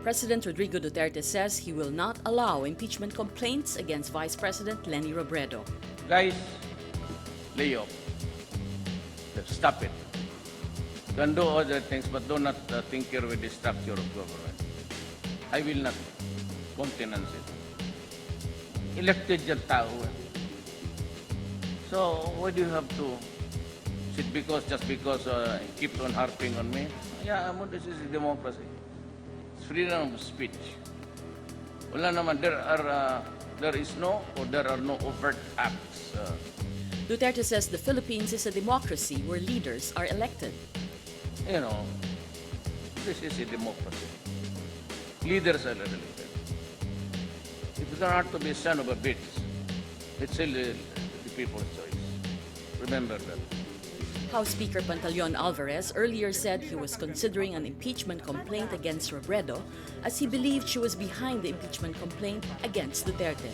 President Rodrigo Duterte says he will not allow impeachment complaints against Vice President Leni Robredo. Guys, Leo, stop it. Can do other things, but do not tinker with the structure of government. I will not countenance it. Elected yung tao. So, why do you have to sit just because he keeps on harping on me? Yeah, this is democracy. It's freedom of speech. Wala naman, there is no or there are no overt acts. Duterte says the Philippines is a democracy where leaders are elected. You know, this is a democracy. Leaders are elected. If you don't have to be a son of a bitch, it's still the people's choice. Remember that. House Speaker Pantaleon Alvarez earlier said he was considering an impeachment complaint against Robredo as he believed she was behind the impeachment complaint against Duterte.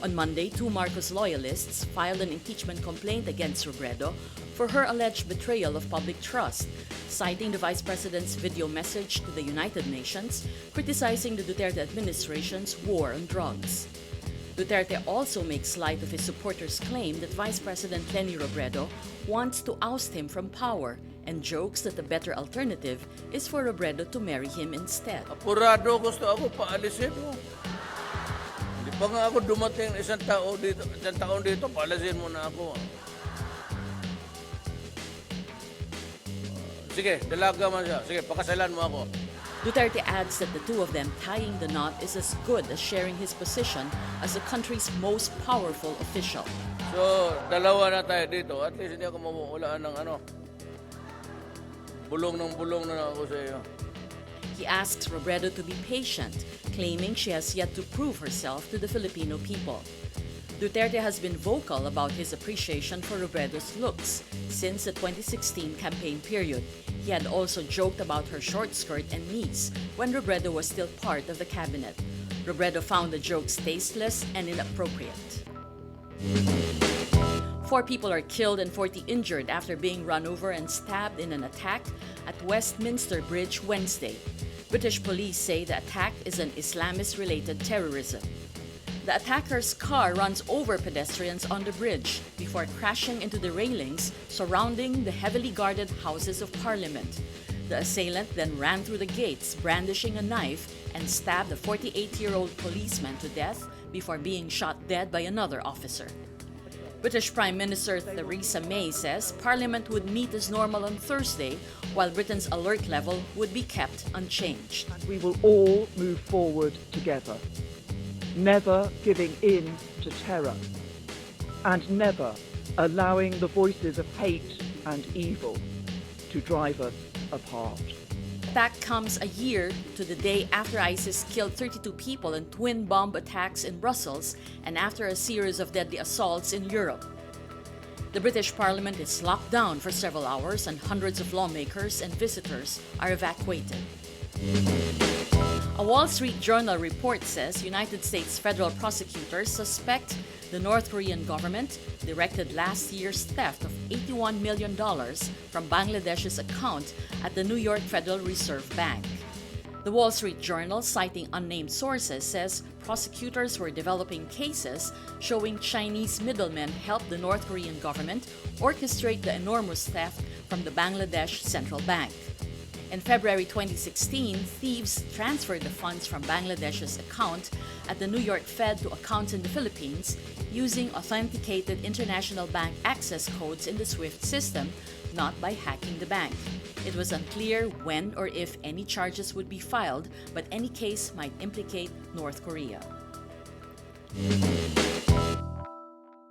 On Monday, 2 Marcos loyalists filed an impeachment complaint against Robredo for her alleged betrayal of public trust, citing the Vice President's video message to the United Nations criticizing the Duterte administration's war on drugs. Duterte also makes light of his supporters' claim that Vice President Leni Robredo wants to oust him from power and jokes that the better alternative is for Robredo to marry him instead. Apurado, gusto ako paalisin mo. Hindi pa nga ako dumating isang taon dito, paalisin mo na ako. Sige, dalaga man siya. Sige, pakasalan mo ako. Duterte adds that the two of them tying the knot is as good as sharing his position as the country's most powerful official. So, dalawa na tayo dito. At least hindi ako mamuulaan ng bulong na ako sa iyo. He asks Robredo to be patient, claiming she has yet to prove herself to the Filipino people. Duterte has been vocal about his appreciation for Robredo's looks since the 2016 campaign period. He had also joked about her short skirt and knees when Robredo was still part of the cabinet. Robredo found the jokes tasteless and inappropriate. 4 people are killed and 40 injured after being run over and stabbed in an attack at Westminster Bridge Wednesday. British police say the attack is an Islamist-related terrorism. The attacker's car runs over pedestrians on the bridge before crashing into the railings surrounding the heavily guarded Houses of Parliament. The assailant then ran through the gates, brandishing a knife, and stabbed a 48-year-old policeman to death before being shot dead by another officer. British Prime Minister Theresa May says Parliament would meet as normal on Thursday, while Britain's alert level would be kept unchanged. We will all move forward together, never giving in to terror, and never allowing the voices of hate and evil to drive us apart. The attack comes a year to the day after ISIS killed 32 people in twin bomb attacks in Brussels and after a series of deadly assaults in Europe. The British Parliament is locked down for several hours and hundreds of lawmakers and visitors are evacuated. A Wall Street Journal report says United States federal prosecutors suspect the North Korean government directed last year's theft of $81 million from Bangladesh's account at the New York Federal Reserve Bank. The Wall Street Journal, citing unnamed sources, says prosecutors were developing cases showing Chinese middlemen helped the North Korean government orchestrate the enormous theft from the Bangladesh Central Bank. In February 2016, thieves transferred the funds from Bangladesh's account at the New York Fed to accounts in the Philippines using authenticated international bank access codes in the SWIFT system, not by hacking the bank. It was unclear when or if any charges would be filed, but any case might implicate North Korea.